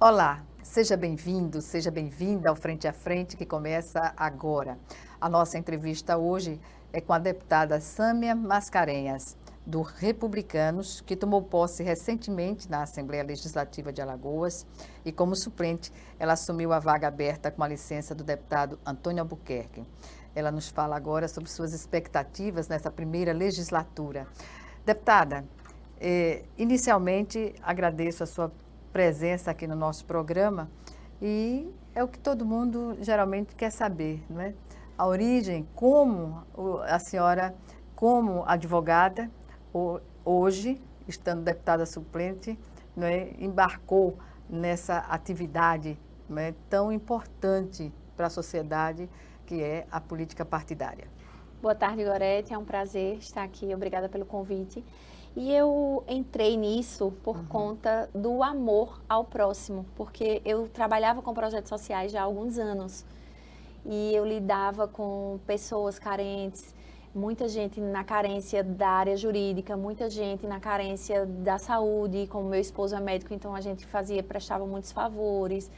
Olá, seja bem-vindo, seja bem-vinda ao Frente a Frente que começa agora. A nossa entrevista hoje é com a deputada Sâmia Mascarenhas, do Republicanos, que tomou posse recentemente na Assembleia Legislativa de Alagoas e, como suplente, ela assumiu a vaga aberta com a licença do deputado Antônio Albuquerque. Ela nos fala agora sobre suas expectativas nessa primeira legislatura. Deputada, inicialmente agradeço a sua presença aqui no nosso programa e é o que todo mundo geralmente quer saber, não é? A origem, como a senhora, como advogada, hoje, estando deputada suplente, não é, embarcou nessa atividade, não é, tão importante para a sociedade, que é a política partidária. Boa tarde, Gorete. É um prazer estar aqui. Obrigada pelo convite. E eu entrei nisso por conta do amor ao próximo, porque eu trabalhava com projetos sociais já há alguns anos e eu lidava com pessoas carentes, muita gente na carência da área jurídica, muita gente na carência da saúde, como meu esposo é médico, então a gente prestava muitos favores.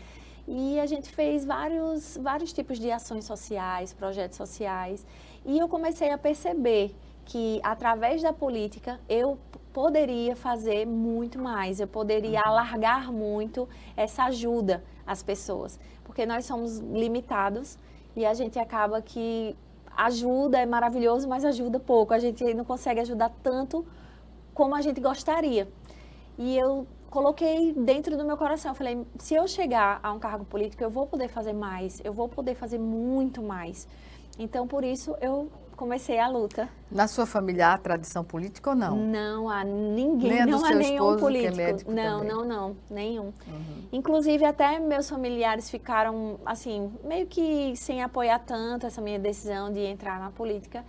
E a gente fez vários tipos de ações sociais, projetos sociais, e eu comecei a perceber que através da política eu poderia fazer muito mais, eu poderia alargar muito essa ajuda às pessoas, porque nós somos limitados e a gente acaba que ajuda, é maravilhoso, mas ajuda pouco, a gente não consegue ajudar tanto como a gente gostaria. E eu coloquei dentro do meu coração, eu falei, se eu chegar a um cargo político, eu vou poder fazer mais, eu vou poder fazer muito mais. Então, por isso, eu comecei a luta. Na sua família há tradição política ou não? Não há ninguém, Nem não há nenhum esposo, político. que é médico Não, nenhum. Inclusive, até meus familiares ficaram, assim, meio que sem apoiar tanto essa minha decisão de entrar na política,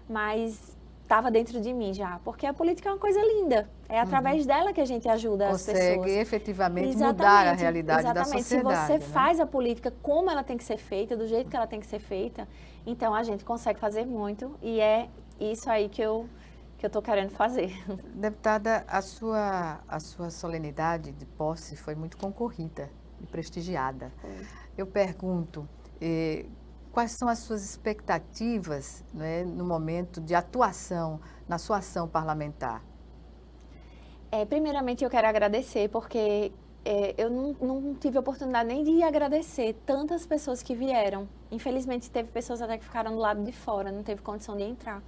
mas estava dentro de mim já, porque a política é uma coisa linda, é através dela que a gente ajuda as pessoas. Consegue efetivamente mudar a realidade da sociedade. Se você né? faz a política como ela tem que ser feita, do jeito que ela tem que ser feita, então a gente consegue fazer muito e é isso aí que eu estou querendo fazer. Deputada, a sua solenidade de posse foi muito concorrida e prestigiada. Eu pergunto, quais são as suas expectativas, né, no momento de atuação, na sua ação parlamentar? Primeiramente, eu quero agradecer, porque eu não tive a oportunidade nem de agradecer tantas pessoas que vieram. Infelizmente, teve pessoas até que ficaram do lado de fora, não teve condição de entrar.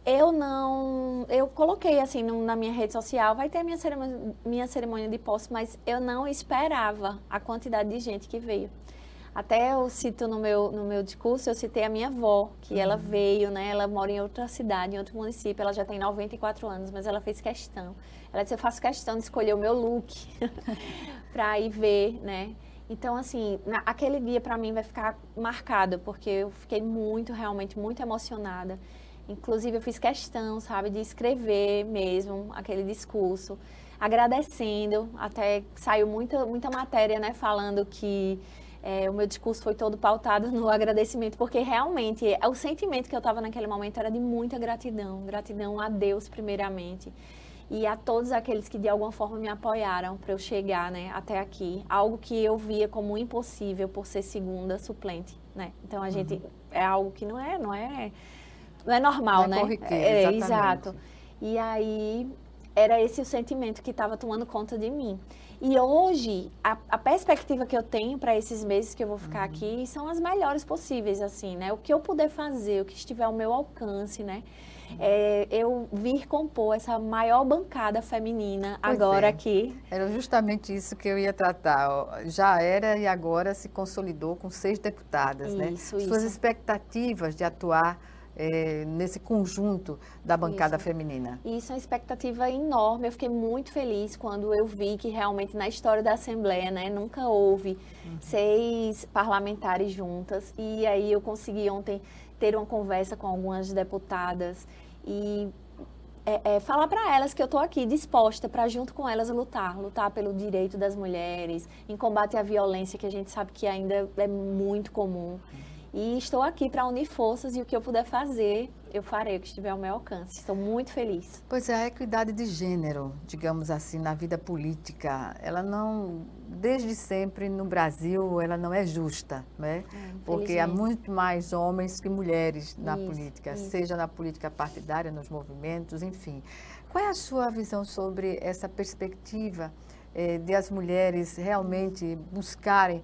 Eu coloquei assim na minha rede social, vai ter a minha cerimônia de posse, mas eu não esperava a quantidade de gente que veio. Até eu cito no meu discurso, eu citei a minha avó, que ela veio, né? Ela mora em outra cidade, em outro município, ela já tem 94 anos, mas ela fez questão. Ela disse, eu faço questão de escolher o meu look para ir ver, né? Então, assim, aquele dia para mim vai ficar marcado, porque eu fiquei realmente muito emocionada. Inclusive, eu fiz questão, sabe, de escrever mesmo aquele discurso, agradecendo, até saiu muita matéria, né, falando que o meu discurso foi todo pautado no agradecimento, porque realmente o sentimento que eu estava naquele momento era de muita gratidão, gratidão a Deus primeiramente, e a todos aqueles que de alguma forma me apoiaram para eu chegar, né, até aqui, algo que eu via como impossível por ser segunda suplente, né, então a gente, é algo que não é normal, não é né? corriqueiro, Exato. E aí, era esse o sentimento que estava tomando conta de mim. E hoje, a perspectiva que eu tenho para esses meses que eu vou ficar aqui são as melhores possíveis, assim, né? O que eu puder fazer, o que estiver ao meu alcance, né? Eu vir compor essa maior bancada feminina agora aqui. Era justamente isso que eu ia tratar. Já era e agora se consolidou com 6 deputadas, né? Suas expectativas de atuar nesse conjunto da bancada feminina. Isso é uma expectativa enorme. Eu fiquei muito feliz quando eu vi que realmente na história da Assembleia, né, nunca houve 6 parlamentares juntas. E aí eu consegui ontem ter uma conversa com algumas deputadas e falar para elas que eu estou aqui disposta para junto com elas lutar pelo direito das mulheres, em combate à violência que a gente sabe que ainda é muito comum. E estou aqui para unir forças e o que eu puder fazer, eu farei o que estiver ao meu alcance. Estou muito feliz. Pois é, a equidade de gênero, digamos assim, na vida política, ela não desde sempre no Brasil ela não é justa, né? Porque há muito mais homens que mulheres na política, seja na política partidária, nos movimentos, enfim. Qual é a sua visão sobre essa perspectiva de as mulheres realmente buscarem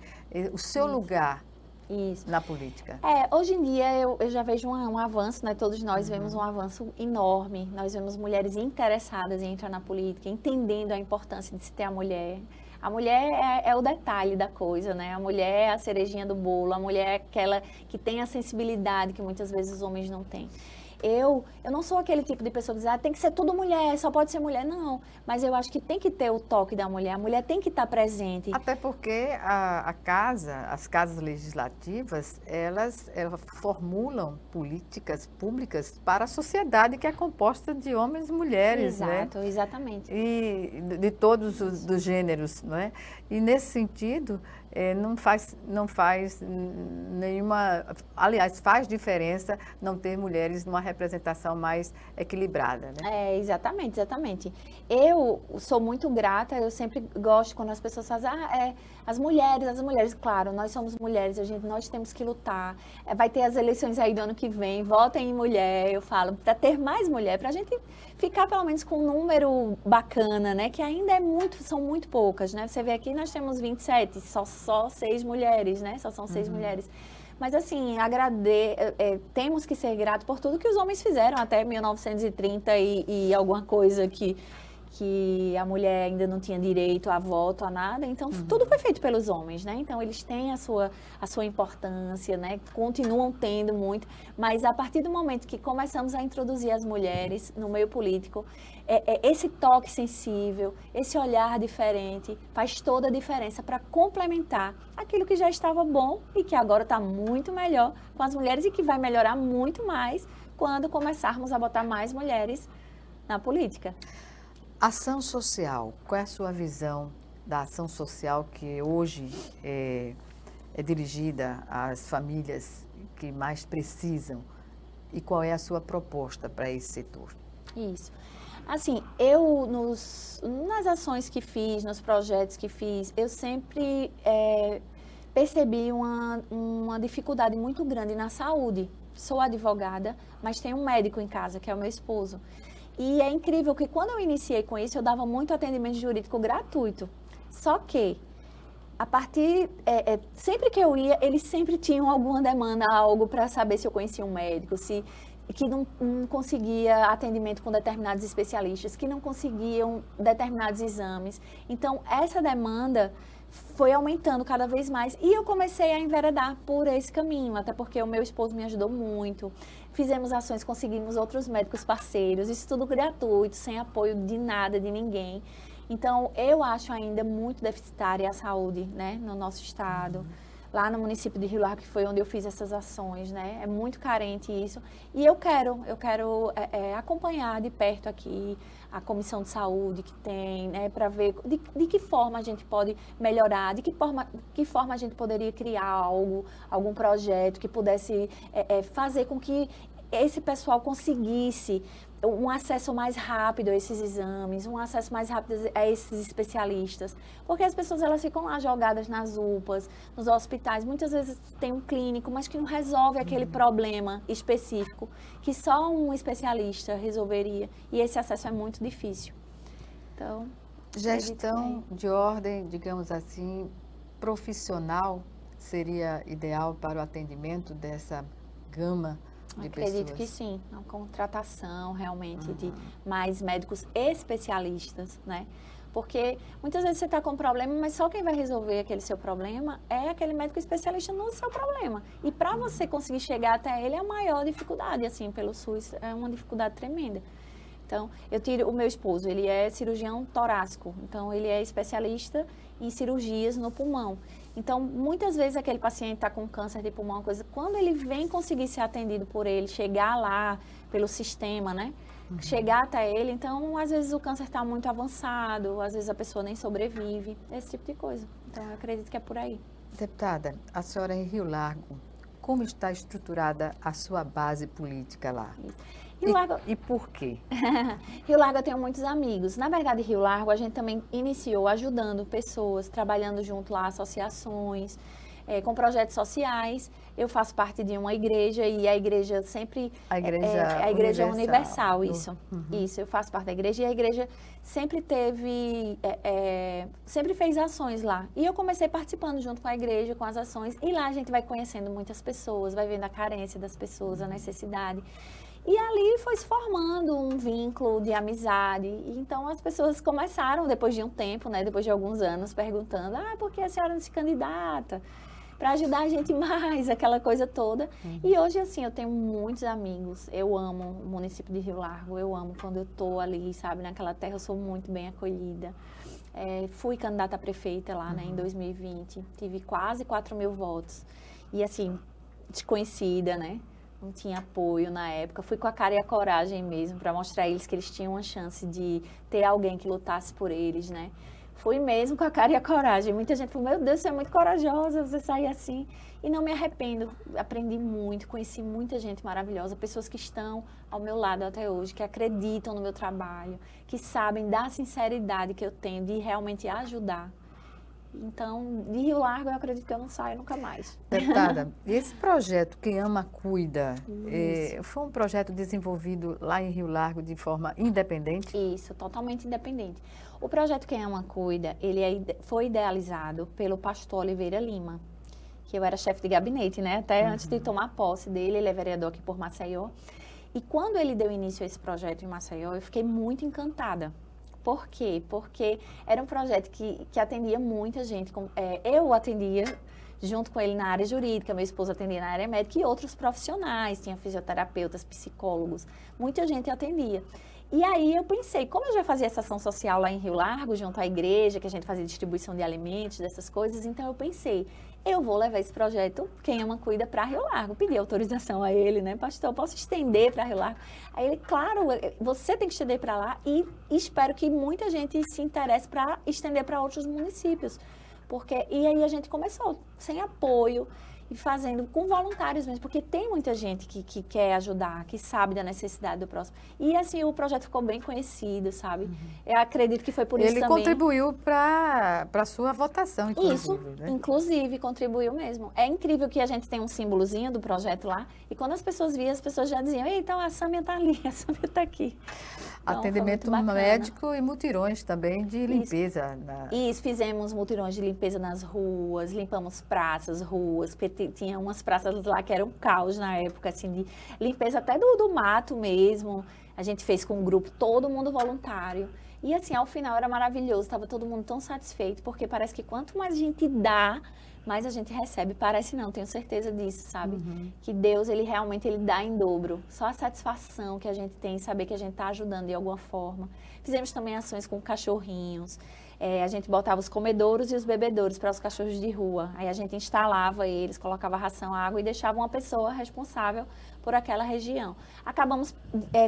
o seu lugar na política? Hoje em dia eu já vejo um avanço, né? Todos nós vemos um avanço enorme. Nós vemos mulheres interessadas em entrar na política, entendendo a importância de se ter a mulher. A mulher é o detalhe da coisa, né? A mulher é a cerejinha do bolo, a mulher é aquela que tem a sensibilidade que muitas vezes os homens não têm. Eu não sou aquele tipo de pessoa que diz, tem que ser tudo mulher, só pode ser mulher. Não, mas eu acho que tem que ter o toque da mulher, a mulher tem que estar presente. Até porque as casas legislativas, elas formulam políticas públicas para a sociedade que é composta de homens e mulheres, Exato, né? Exatamente. E de todos os gêneros, não é? E nesse sentido, não faz nenhuma... Aliás, faz diferença não ter mulheres numa representação mais equilibrada, né? Exatamente. Eu sou muito grata, eu sempre gosto quando as pessoas fazem, as mulheres, claro, nós somos mulheres, nós temos que lutar. Vai ter as eleições aí do ano que vem, votem em mulher, eu falo, para ter mais mulher, para a gente ficar pelo menos com um número bacana, né? Que ainda são muito poucas, né? Você vê aqui, nós temos 27, só 6 mulheres, né? Só são 6 mulheres. Mas assim, temos que ser gratos por tudo que os homens fizeram até 1930 e alguma coisa que a mulher ainda não tinha direito a voto, a nada. Então, tudo foi feito pelos homens, né? Então, eles têm a sua importância, né? Continuam tendo muito. Mas, a partir do momento que começamos a introduzir as mulheres no meio político, esse toque sensível, esse olhar diferente, faz toda a diferença para complementar aquilo que já estava bom e que agora está muito melhor com as mulheres e que vai melhorar muito mais quando começarmos a botar mais mulheres na política. Ação social, qual é a sua visão da ação social que hoje é dirigida às famílias que mais precisam e qual é a sua proposta para esse setor? Isso. Assim, eu nas ações que fiz, nos projetos que fiz, eu sempre percebi uma dificuldade muito grande na saúde. Sou advogada, mas tenho um médico em casa, que é o meu esposo. E é incrível que quando eu iniciei com isso, eu dava muito atendimento jurídico gratuito. Só que, sempre que eu ia, eles sempre tinham alguma demanda, algo para saber se eu conhecia um médico, que não conseguia atendimento com determinados especialistas, que não conseguiam determinados exames. Então, essa demanda foi aumentando cada vez mais e eu comecei a enveredar por esse caminho, até porque o meu esposo me ajudou muito. Fizemos ações, conseguimos outros médicos parceiros, isso tudo gratuito, sem apoio de nada, de ninguém. Então, eu acho ainda muito deficitária a saúde, né, no nosso estado. Lá no município de Rio Largo, que foi onde eu fiz essas ações, né? É muito carente isso. E eu quero acompanhar de perto aqui a comissão de saúde que tem, né? Para ver de que forma a gente pode melhorar, de que forma a gente poderia criar algum projeto que pudesse fazer com que esse pessoal conseguisse um acesso mais rápido a esses exames, um acesso mais rápido a esses especialistas, porque as pessoas elas ficam lá jogadas nas UPAs, nos hospitais, muitas vezes tem um clínico, mas que não resolve aquele problema específico, que só um especialista resolveria, e esse acesso é muito difícil. Então, gestão de ordem, digamos assim, profissional seria ideal para o atendimento dessa gama de acredito pessoas? que sim, a contratação realmente de mais médicos especialistas, né? Porque muitas vezes você está com um problema, mas só quem vai resolver aquele seu problema é aquele médico especialista no seu problema. E para você conseguir chegar até ele é a maior dificuldade, assim, pelo SUS, é uma dificuldade tremenda. Então, eu tiro o meu esposo, ele é cirurgião torácico, então ele é especialista em cirurgias no pulmão. Então, muitas vezes aquele paciente está com câncer de pulmão, coisa, quando ele vem conseguir ser atendido por ele, chegar lá pelo sistema, né? Chegar até ele, então, às vezes o câncer está muito avançado, às vezes a pessoa nem sobrevive, esse tipo de coisa. Então, eu acredito que é por aí. Deputada, a senhora em Rio Largo, como está estruturada a sua base política lá? Rio Largo... E por quê? Rio Largo eu tenho muitos amigos. Na verdade, Rio Largo a gente também iniciou ajudando pessoas, trabalhando junto lá, associações, com projetos sociais. Eu faço parte de uma igreja e a igreja sempre... A igreja universal, isso. Isso, eu faço parte da igreja e a igreja sempre teve... sempre fez ações lá. E eu comecei participando junto com a igreja, com as ações. E lá a gente vai conhecendo muitas pessoas, vai vendo a carência das pessoas, a necessidade. E ali foi se formando um vínculo de amizade. Então as pessoas começaram, depois de um tempo, né, depois de alguns anos, perguntando: por que a senhora não se candidata? Para ajudar a gente mais, aquela coisa toda. E hoje, assim, eu tenho muitos amigos. Eu amo o município de Rio Largo, eu amo quando eu estou ali, sabe, naquela terra, eu sou muito bem acolhida. Fui candidata a prefeita lá, né, em 2020. Tive quase 4.000 votos. E, assim, desconhecida, né? Não tinha apoio na época. Fui com a cara e a coragem mesmo, para mostrar a eles que eles tinham uma chance de ter alguém que lutasse por eles, né? Fui mesmo com a cara e a coragem. Muita gente falou: meu Deus, você é muito corajosa, você sair assim. E não me arrependo. Aprendi muito, conheci muita gente maravilhosa, pessoas que estão ao meu lado até hoje, que acreditam no meu trabalho, que sabem da sinceridade que eu tenho de realmente ajudar. Então, de Rio Largo, eu acredito que eu não saio nunca mais. Deputada, esse projeto Quem Ama Cuida, foi um projeto desenvolvido lá em Rio Largo de forma independente? Isso, totalmente independente. O projeto Quem Ama Cuida, ele foi idealizado pelo pastor Oliveira Lima, que eu era chefe de gabinete, né? Até antes de tomar posse dele, ele é vereador aqui por Maceió. E quando ele deu início a esse projeto em Maceió, eu fiquei muito encantada. Por quê? Porque era um projeto que atendia muita gente. Eu atendia junto com ele na área jurídica, meu esposo atendia na área médica e outros profissionais, tinha fisioterapeutas, psicólogos, muita gente atendia. E aí eu pensei, como eu já fazia essa ação social lá em Rio Largo, junto à igreja, que a gente fazia distribuição de alimentos, dessas coisas, então eu pensei, eu vou levar esse projeto Quem Ama Cuida para Rio Largo. Pedi autorização a ele, né, pastor, posso estender para Rio Largo? Aí ele, claro, você tem que estender para lá e espero que muita gente se interesse para estender para outros municípios. E aí a gente começou sem apoio e fazendo com voluntários mesmo, porque tem muita gente que quer ajudar, que sabe da necessidade do próximo. E assim, o projeto ficou bem conhecido, sabe? Eu acredito que foi por isso também. Ele contribuiu para a sua votação, inclusive. Isso, né? Inclusive, contribuiu mesmo. É incrível que a gente tem um símbolozinho do projeto lá, e quando as pessoas viam, as pessoas já diziam: então a Sâmia está ali, a Sâmia está aqui. Então, atendimento médico e mutirões também de limpeza. Isso, fizemos mutirões de limpeza nas ruas, limpamos praças, ruas, porque tinha umas praças lá que eram um caos na época, assim, de limpeza até do mato mesmo. A gente fez com um grupo, todo mundo voluntário. E assim, ao final era maravilhoso, estava todo mundo tão satisfeito, porque parece que quanto mais a gente dá, mais a gente recebe. Parece não, tenho certeza disso, sabe? Que Deus, ele realmente ele dá em dobro. Só a satisfação que a gente tem em saber que a gente está ajudando de alguma forma. Fizemos também ações com cachorrinhos. A gente botava os comedouros e os bebedouros para os cachorros de rua. Aí a gente instalava eles, colocava ração, água e deixava uma pessoa responsável por aquela região. Acabamos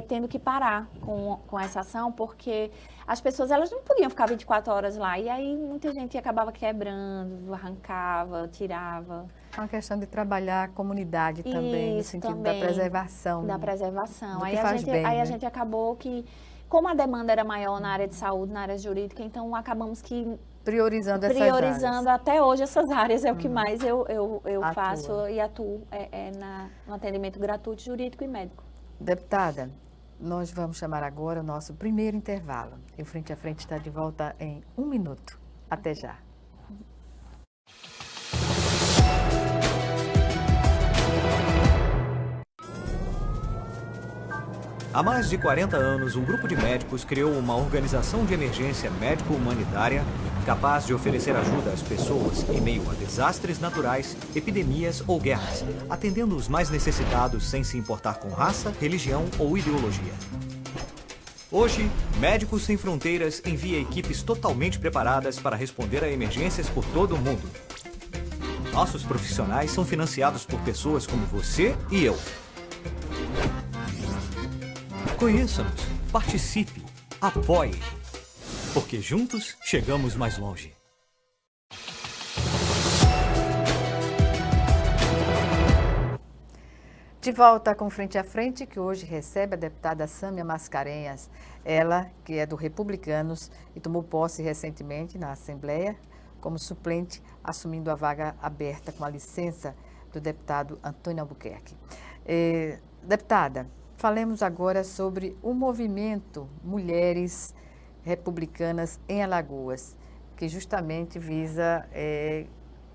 tendo que parar com essa ação, porque as pessoas elas não podiam ficar 24 horas lá. E aí muita gente acabava quebrando, arrancava, tirava. É uma questão de trabalhar a comunidade também, no sentido da preservação. Da preservação. Aí a gente acabou que, como a demanda era maior na área de saúde, na área jurídica, então acabamos que priorizando essas áreas. Até hoje essas áreas é o que mais eu faço e atuo no atendimento gratuito, jurídico e médico. Deputada, nós vamos chamar agora o nosso primeiro intervalo. E o Frente a Frente está de volta em 1 minuto. Até já. Há mais de 40 anos, um grupo de médicos criou uma organização de emergência médico-humanitária capaz de oferecer ajuda às pessoas em meio a desastres naturais, epidemias ou guerras, atendendo os mais necessitados sem se importar com raça, religião ou ideologia. Hoje, Médicos Sem Fronteiras envia equipes totalmente preparadas para responder a emergências por todo o mundo. Nossos profissionais são financiados por pessoas como você e eu. Conheça-nos, participe, apoie, porque juntos chegamos mais longe. De volta com Frente a Frente, que hoje recebe a deputada Sâmia Mascarenhas, ela que é do Republicanos e tomou posse recentemente na Assembleia como suplente, assumindo a vaga aberta com a licença do deputado Antônio Albuquerque. Deputada, falemos agora sobre o movimento Mulheres Republicanas em Alagoas, que justamente visa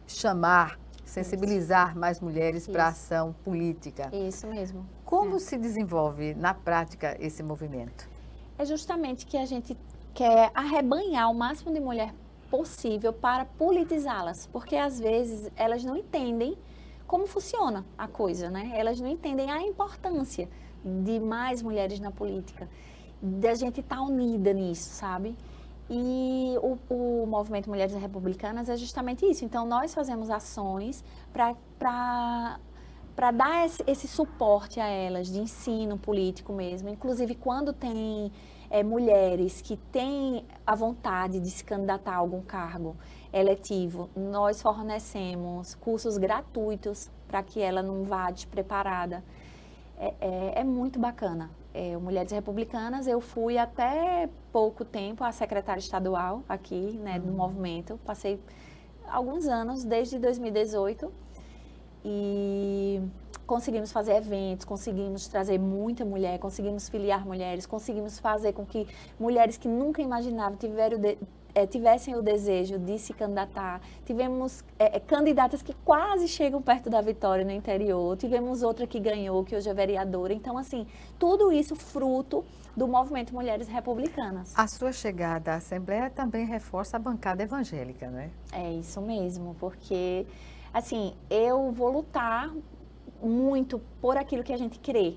chamar, sensibilizar mais mulheres para a ação política. Isso mesmo. Como se desenvolve na prática esse movimento? É justamente que a gente quer arrebanhar o máximo de mulher possível para politizá-las, porque às vezes elas não entendem como funciona a coisa, né? Elas não entendem a importância de mais mulheres na política, da gente estar unida nisso, sabe? E o movimento Mulheres Republicanas é justamente isso. Então, nós fazemos ações para dar esse suporte a elas, de ensino político mesmo. Inclusive, quando tem mulheres que têm a vontade de se candidatar a algum cargo eletivo, nós fornecemos cursos gratuitos para que ela não vá despreparada. É muito bacana. O Mulheres Republicanas, eu fui até pouco tempo a secretária estadual aqui, né, do movimento. Passei alguns anos, desde 2018, e conseguimos fazer eventos, conseguimos trazer muita mulher, conseguimos filiar mulheres, conseguimos fazer com que mulheres que nunca imaginavam tivessem o desejo de se candidatar. Tivemos candidatas que quase chegam perto da vitória no interior, tivemos outra que ganhou, que hoje é vereadora. Então, assim, tudo isso fruto do movimento Mulheres Republicanas. A sua chegada à Assembleia também reforça a bancada evangélica, não é? É isso mesmo, porque, assim, eu vou lutar muito por aquilo que a gente crê,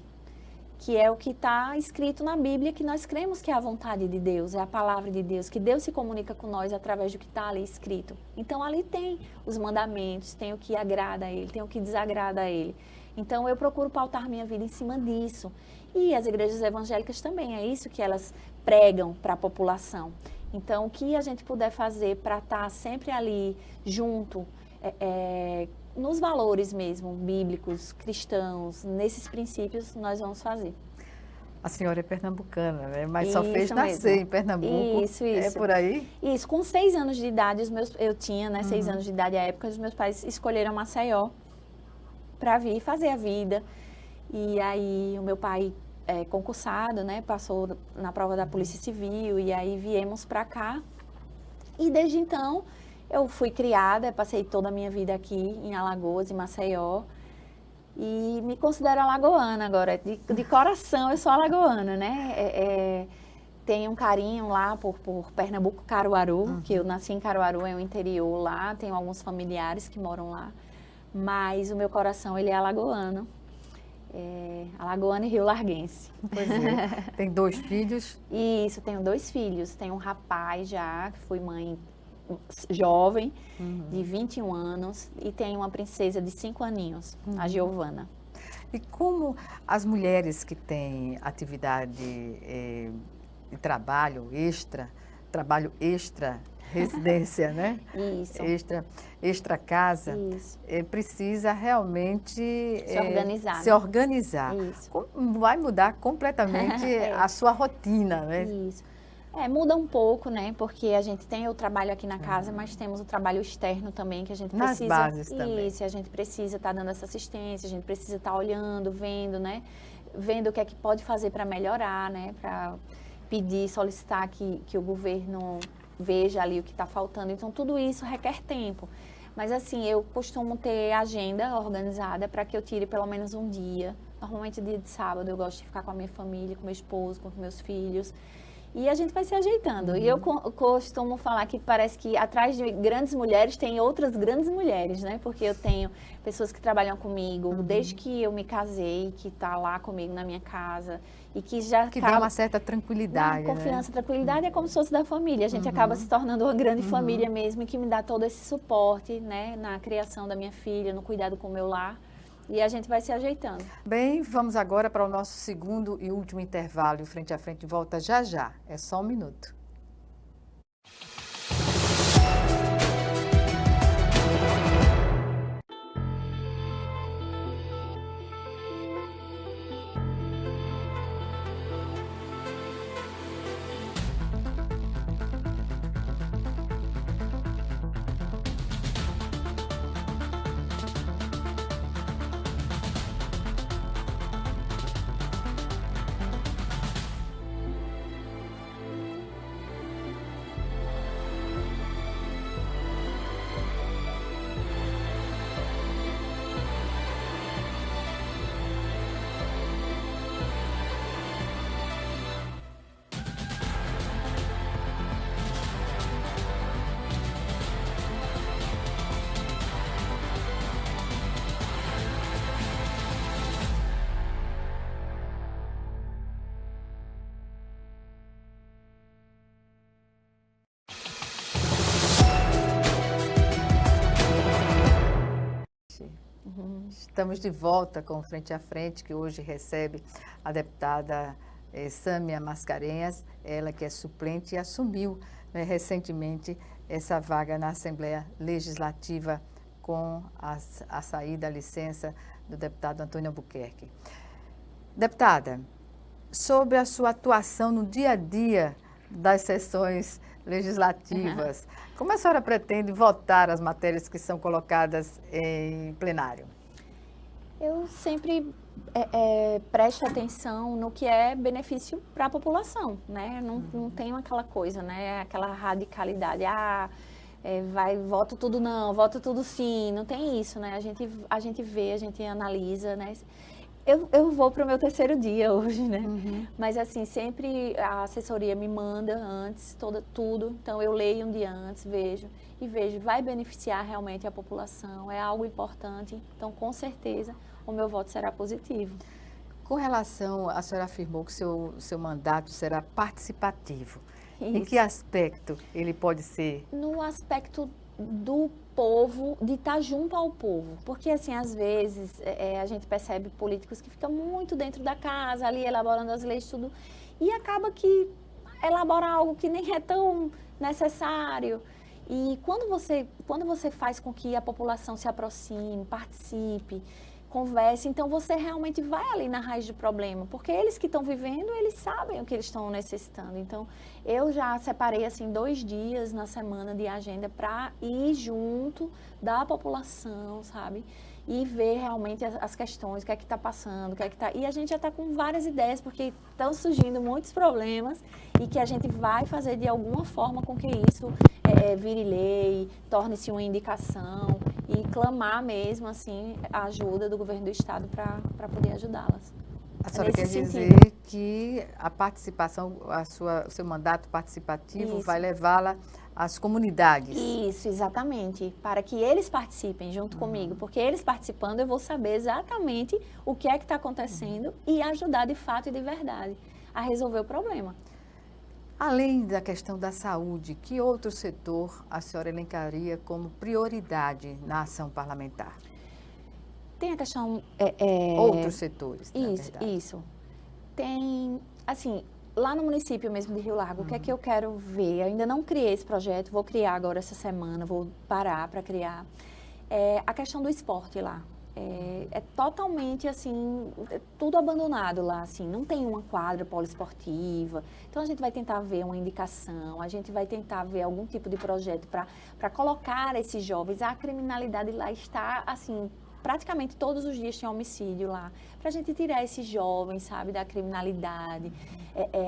que é o que está escrito na Bíblia, que nós cremos que é a vontade de Deus, é a palavra de Deus, que Deus se comunica com nós através do que está ali escrito. Então, ali tem os mandamentos, tem o que agrada a Ele, tem o que desagrada a Ele. Então, eu procuro pautar minha vida em cima disso. E as igrejas evangélicas também, é isso que elas pregam para a população. Então, o que a gente puder fazer para estar sempre ali junto, nos valores mesmo, bíblicos, cristãos, nesses princípios, nós vamos fazer. A senhora é pernambucana, né? Mas Isso só fez nascer mesmo. em Pernambuco. Isso. É por aí? Isso, com 6 anos de idade, eu tinha, né, 6 anos de idade à época, os meus pais escolheram Maceió para vir fazer a vida. E aí o meu pai concursado, né, passou na prova da Polícia Civil, e aí viemos para cá. E desde então eu fui criada, passei toda a minha vida aqui em Alagoas, em Maceió, e me considero alagoana agora, de coração eu sou alagoana, né? Tenho um carinho lá por Pernambuco, Caruaru, que eu nasci em Caruaru, é o interior lá, tenho alguns familiares que moram lá, mas o meu coração ele é alagoano, alagoano e rio-larguense. Pois é. Tem 2 filhos? Isso, tenho 2 filhos, tenho um rapaz já, que fui mãe jovem, de 21 anos, e tem uma princesa de 5 aninhos, a Giovana. E como as mulheres que têm atividade de trabalho extra residência, né? Isso. Extra casa, Isso. Precisa realmente Se organizar. Isso. Vai mudar completamente a sua rotina, né? Isso. Muda um pouco, né? Porque a gente tem o trabalho aqui na casa, mas temos o trabalho externo também, que a gente precisa... Nas bases também. Isso, a gente precisa estar dando essa assistência, a gente precisa estar olhando, vendo, né? Vendo o que é que pode fazer para melhorar, né? Para pedir, solicitar que o governo veja ali o que está faltando. Então, tudo isso requer tempo. Mas, assim, eu costumo ter agenda organizada para que eu tire pelo menos um dia. Normalmente, dia de sábado, eu gosto de ficar com a minha família, com meu esposo, com meus filhos. E a gente vai se ajeitando. E eu costumo falar que parece que atrás de grandes mulheres tem outras grandes mulheres, né? Porque eu tenho pessoas que trabalham comigo desde que eu me casei, que tá lá comigo na minha casa e que já que dá uma certa tranquilidade, confiança, né? Tranquilidade é como se fosse da família. A gente acaba se tornando uma grande família mesmo, e que me dá todo esse suporte, né? Na criação da minha filha, no cuidado com o meu lar. E a gente vai se ajeitando. Bem, vamos agora para o nosso segundo e último intervalo. Frente a Frente volta já já. É só um minuto. Estamos de volta com o Frente a Frente, que hoje recebe a deputada Sâmia Mascarenhas, ela que é suplente e assumiu, né, recentemente essa vaga na Assembleia Legislativa com a saída, a licença do deputado Antônio Albuquerque. Deputada, sobre a sua atuação no dia a dia das sessões legislativas, como a senhora pretende votar as matérias que são colocadas em plenário? Eu sempre presto atenção no que é benefício para a população, né? Não tenho aquela coisa, né? Aquela radicalidade, voto tudo não, voto tudo sim, não tem isso, né? A gente vê, a gente analisa, né? Eu vou para o meu terceiro dia hoje, né? Mas assim, sempre a assessoria me manda antes, tudo, então eu leio um dia antes, vejo, vai beneficiar realmente a população, é algo importante, então com certeza o meu voto será positivo. Com relação, a senhora afirmou que seu mandato será participativo. Isso. Em que aspecto ele pode ser? No aspecto do povo, de estar junto ao povo. Porque, assim, às vezes, a gente percebe políticos que ficam muito dentro da casa, ali elaborando as leis, tudo, e acaba que elabora algo que nem é tão necessário. E quando você faz com que a população se aproxime, participe, converse, então você realmente vai ali na raiz do problema, porque eles que estão vivendo, eles sabem o que eles estão necessitando. Então, eu já separei, assim, 2 dias na semana de agenda para ir junto da população, sabe? E ver realmente as questões, o que é que está passando, o que é que está... E a gente já está com várias ideias, porque estão surgindo muitos problemas e que a gente vai fazer de alguma forma com que isso vire lei, torne-se uma indicação e clamar mesmo, assim, a ajuda do governo do estado para poder ajudá-las. A senhora quer dizer que a participação, o seu mandato participativo vai levá-la às comunidades? Isso, exatamente. Para que eles participem junto comigo, porque eles participando eu vou saber exatamente o que é que está acontecendo e ajudar de fato e de verdade a resolver o problema. Além da questão da saúde, que outro setor a senhora elencaria como prioridade na ação parlamentar? Tem a questão... Outros setores, na verdade. Isso. Tem, assim, lá no município mesmo de Rio Largo, o que é que eu quero ver? Eu ainda não criei esse projeto, vou criar agora essa semana, vou parar para criar. A questão do esporte lá. É totalmente, assim, tudo abandonado lá, assim, não tem uma quadra poliesportiva. Então, a gente vai tentar ver uma indicação, a gente vai tentar ver algum tipo de projeto para colocar esses jovens. A criminalidade lá está, assim, praticamente todos os dias tem homicídio lá, para a gente tirar esses jovens, sabe, da criminalidade,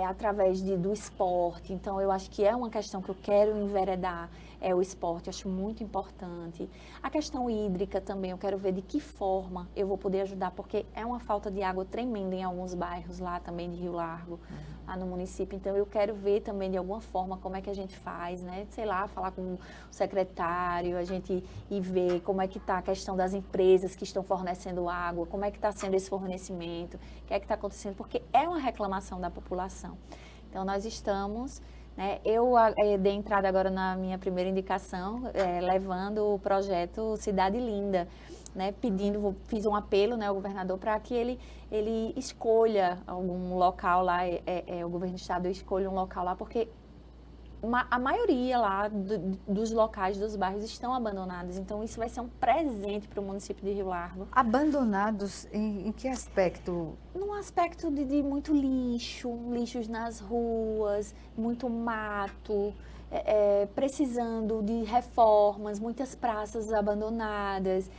através do esporte. Então, eu acho que é uma questão que eu quero enveredar, o esporte, eu acho muito importante. A questão hídrica também, eu quero ver de que forma eu vou poder ajudar, porque é uma falta de água tremenda em alguns bairros lá também de Rio Largo, lá no município. Então, eu quero ver também de alguma forma como é que a gente faz, né? Sei lá, falar com o secretário, a gente ir ver como é que está a questão das empresas que estão fornecendo água, como é que está sendo esse fornecimento, o que é que está acontecendo, porque é uma reclamação da população. Então, nós estamos... Eu dei entrada agora na minha primeira indicação, levando o projeto Cidade Linda, né, fiz um apelo, né, ao governador para que ele escolha algum local lá, o governo do estado escolha um local lá, porque a maioria lá dos locais, dos bairros estão abandonados, então isso vai ser um presente para o município de Rio Largo. Abandonados em que aspecto? Num aspecto de muito lixos nas ruas, muito mato, precisando de reformas, muitas praças abandonadas,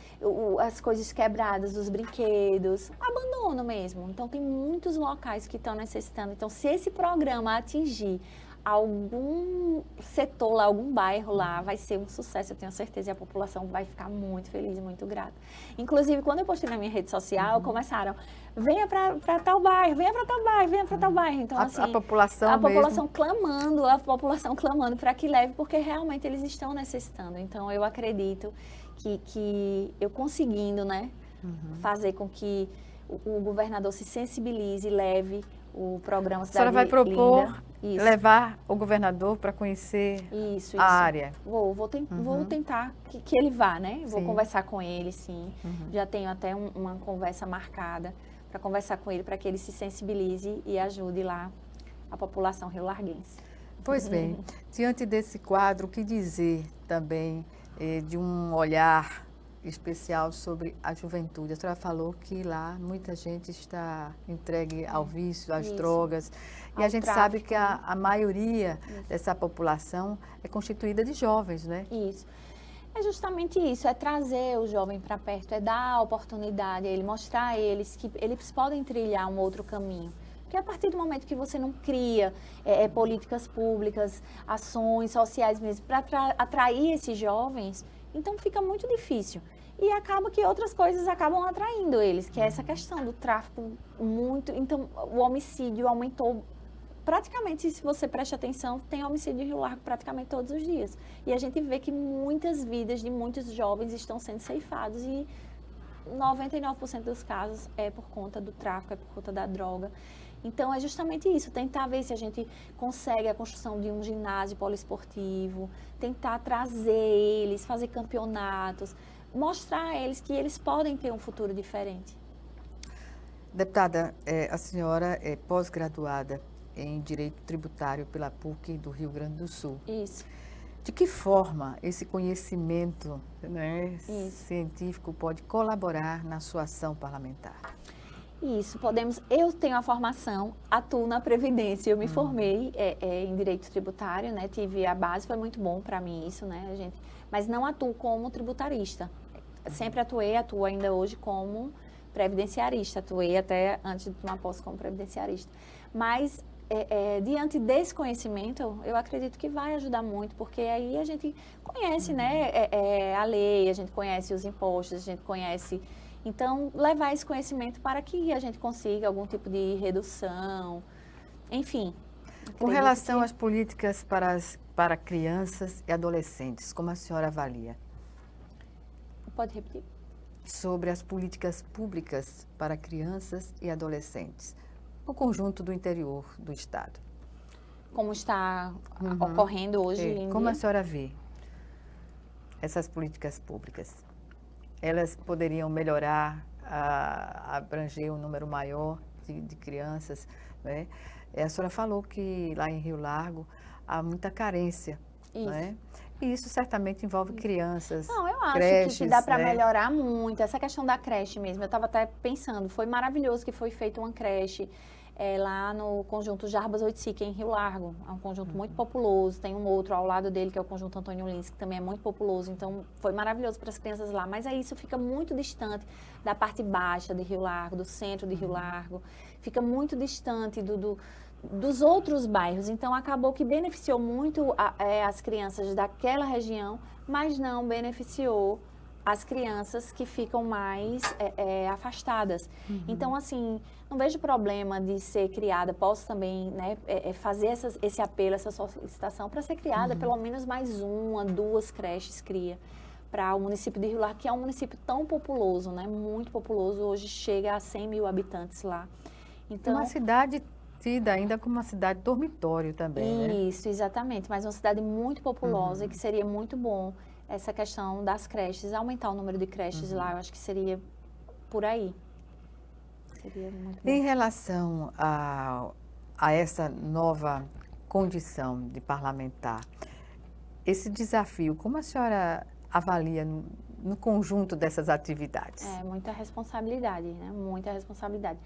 as coisas quebradas, os brinquedos, abandono mesmo. Então tem muitos locais que estão necessitando. Então se esse programa atingir algum setor lá, algum bairro lá, vai ser um sucesso, eu tenho certeza, e a população vai ficar muito feliz e muito grata. Inclusive, quando eu postei na minha rede social, começaram, venha para tal bairro, venha para tal bairro, venha para tal bairro. Então, assim, a população clamando para que leve, porque realmente eles estão necessitando. Então, eu acredito que eu conseguindo, né, fazer com que o governador se sensibilize e leve o programa Cidade Linda. A senhora vai propor Isso. levar o governador para conhecer Isso. a área. Vou tentar que ele vá, né? Vou Sim. conversar com ele, sim. Já tenho até uma conversa marcada para conversar com ele, para que ele se sensibilize e ajude lá a população riolarguense. Pois bem, diante desse quadro, o que dizer também de um olhar especial sobre a juventude? A senhora falou que lá muita gente está entregue ao vício, às Isso. drogas, e Ao a gente sabe tráfico, que a maioria dessa população é constituída de jovens, né? Isso. É justamente isso, é trazer o jovem para perto, é dar a oportunidade a ele, mostrar a eles que eles podem trilhar um outro caminho. Porque a partir do momento que você não cria políticas públicas, ações sociais mesmo, para atrair esses jovens, então fica muito difícil. E acaba que outras coisas acabam atraindo eles, que é essa questão do tráfico muito. Então, o homicídio aumentou. Praticamente, se você presta atenção, tem homicídio em Rio Largo praticamente todos os dias. E a gente vê que muitas vidas de muitos jovens estão sendo ceifados e 99% dos casos é por conta do tráfico, é por conta da droga. Então, é justamente isso, tentar ver se a gente consegue a construção de um ginásio poliesportivo, tentar trazer eles, fazer campeonatos, mostrar a eles que eles podem ter um futuro diferente. Deputada, a senhora é pós-graduada em Direito Tributário pela PUC do Rio Grande do Sul. Isso. De que forma esse conhecimento, né, científico pode colaborar na sua ação parlamentar? Isso, podemos. Eu tenho a formação, atuo na Previdência. Eu me formei em Direito Tributário, né? Tive a base, foi muito bom para mim isso, né, gente? Mas não atuo como tributarista. Sempre atuo ainda hoje como previdenciarista. Atuei até antes de tomar posse como previdenciarista. Mas diante desse conhecimento, eu acredito que vai ajudar muito, porque aí a gente conhece, né, a lei, a gente conhece os impostos, a gente conhece. Então, levar esse conhecimento para que a gente consiga algum tipo de redução, enfim. Com relação às políticas para crianças e adolescentes, como a senhora avalia? Pode repetir? Sobre as políticas públicas para crianças e adolescentes, no conjunto do interior do Estado. Como está ocorrendo hoje em Como dia? a senhora vê essas políticas públicas? Elas poderiam melhorar, abranger um número maior de crianças, né? A senhora falou que lá em Rio Largo há muita carência, Isso. né? E isso certamente envolve crianças, Não, eu acho creches, que dá para né? melhorar muito. Essa questão da creche mesmo, eu estava até pensando, foi maravilhoso que foi feita uma creche lá no conjunto Jarbas Oiticica, em Rio Largo. É um conjunto muito populoso, tem um outro ao lado dele, que é o conjunto Antônio Lins, que também é muito populoso, então foi maravilhoso para as crianças lá. Mas aí isso fica muito distante da parte baixa de Rio Largo, do centro de Rio Largo, fica muito distante dos outros bairros, então acabou que beneficiou muito as crianças daquela região, mas não beneficiou as crianças que ficam mais afastadas. Então, assim, não vejo problema de ser criada, posso também, né, fazer esse apelo, essa solicitação para ser criada pelo menos mais uma, duas creches cria para o município de Rio Largo, que é um município tão populoso, né, muito populoso, hoje chega a 100 mil habitantes lá. Então, Uma cidade tida ainda como uma cidade dormitório também, né? Isso, exatamente, mas uma cidade muito populosa e que seria muito bom essa questão das creches, aumentar o número de creches lá, eu acho que seria por aí. Seria muito bom. Em relação a essa nova condição de parlamentar, esse desafio, como a senhora avalia no conjunto dessas atividades? É muita responsabilidade, né? Muita responsabilidade.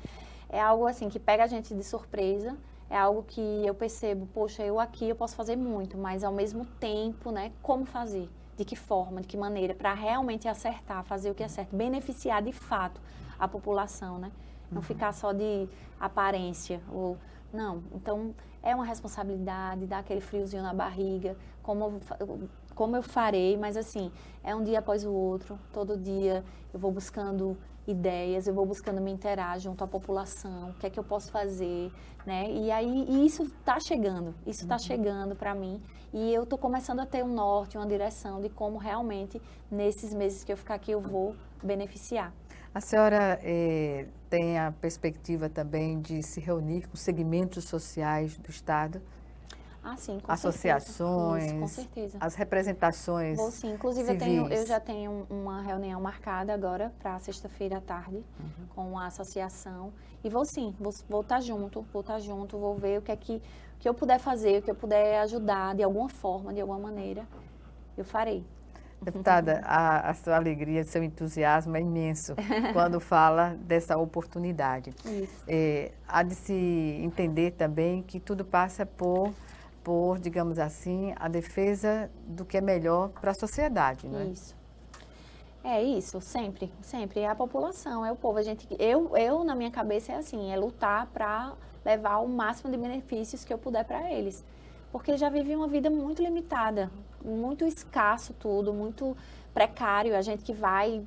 É algo assim que pega a gente de surpresa, é algo que eu percebo, poxa, eu aqui eu posso fazer muito, mas ao mesmo tempo, né, como fazer? De que forma, de que maneira, para realmente acertar, fazer o que é certo, beneficiar de fato a população, né? Não ficar só de aparência, não. Então, é uma responsabilidade, dá aquele friozinho na barriga, como eu farei, mas assim, é um dia após o outro, todo dia eu vou buscando ideias, eu vou buscando me interar junto à população, o que é que eu posso fazer, né? E isso está chegando para mim, e eu estou começando a ter um norte, uma direção de como realmente, nesses meses que eu ficar aqui, eu vou beneficiar. A senhora tem a perspectiva também de se reunir com segmentos sociais do Estado? Ah, sim, com associações, certeza. Isso, com certeza. as representações Vou sim. Inclusive, civis. eu já tenho uma reunião marcada agora para sexta-feira à tarde com a associação. E vou sim, vou estar junto, vou ver o que eu puder fazer, o que eu puder ajudar de alguma forma, de alguma maneira, eu farei. Deputada, a sua alegria, seu entusiasmo é imenso quando fala dessa oportunidade. Isso. Há de se entender também que tudo passa por, digamos assim, a defesa do que é melhor para a sociedade, não é? Isso. É isso, sempre, sempre. É a população, é o povo. Eu, na minha cabeça, é assim, é lutar para levar o máximo de benefícios que eu puder para eles. Porque já vivi uma vida muito limitada, muito escasso tudo, muito precário. A gente que vai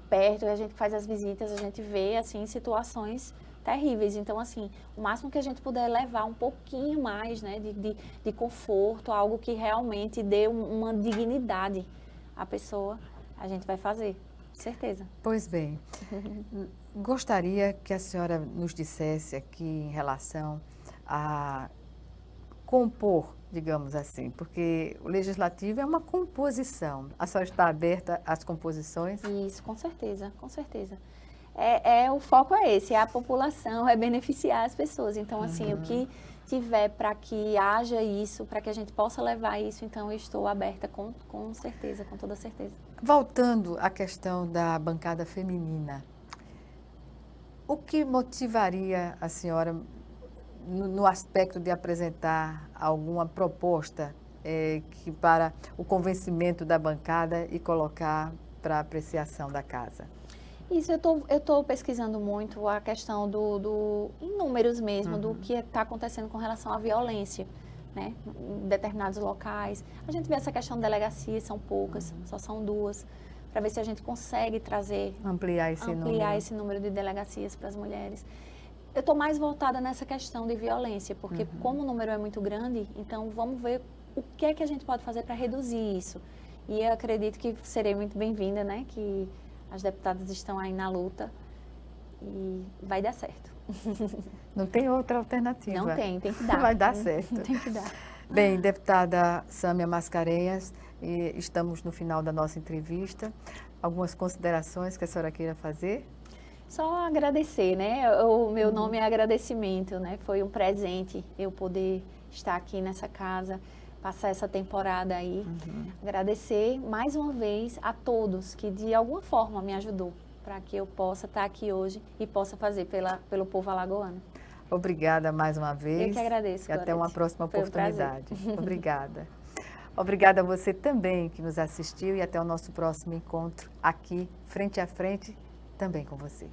perto, a gente que faz as visitas, a gente vê, assim, situações terríveis. Então, assim, o máximo que a gente puder levar um pouquinho mais, né, de conforto, algo que realmente dê uma dignidade à pessoa, a gente vai fazer, certeza. Pois bem, gostaria que a senhora nos dissesse aqui em relação a compor, digamos assim, porque o legislativo é uma composição. A senhora está aberta às composições? Isso, com certeza, com certeza. O foco é esse, é a população, é beneficiar as pessoas. Então, assim, o que tiver para que haja isso, para que a gente possa levar isso, então eu estou aberta com certeza, com toda certeza. Voltando à questão da bancada feminina, o que motivaria a senhora no aspecto de apresentar alguma proposta que para o convencimento da bancada e colocar para apreciação da casa? Isso, eu tô pesquisando muito a questão em números mesmo, do que está acontecendo com relação à violência, né, em determinados locais. A gente vê essa questão de delegacias, são poucas, só são 2, para ver se a gente consegue ampliar esse número de delegacias para as mulheres. Eu estou mais voltada nessa questão de violência, porque como o número é muito grande, então vamos ver o que é que a gente pode fazer para reduzir isso. E eu acredito que serei muito bem-vinda, né, que as deputadas estão aí na luta e vai dar certo. Não tem outra alternativa. Não tem que dar. Vai dar certo. Tem que dar. Bem, deputada Sâmia Mascarenhas, estamos no final da nossa entrevista. Algumas considerações que a senhora queira fazer? Só agradecer, né? O meu nome é agradecimento, né? Foi um presente eu poder estar aqui nessa casa, passar essa temporada aí. Agradecer mais uma vez a todos que de alguma forma me ajudou para que eu possa estar aqui hoje e possa fazer pelo povo alagoano. Obrigada mais uma vez. Eu que agradeço, E até uma próxima Foi um oportunidade. Obrigada. Obrigada a você também que nos assistiu e até o nosso próximo encontro aqui, frente a frente, também com você.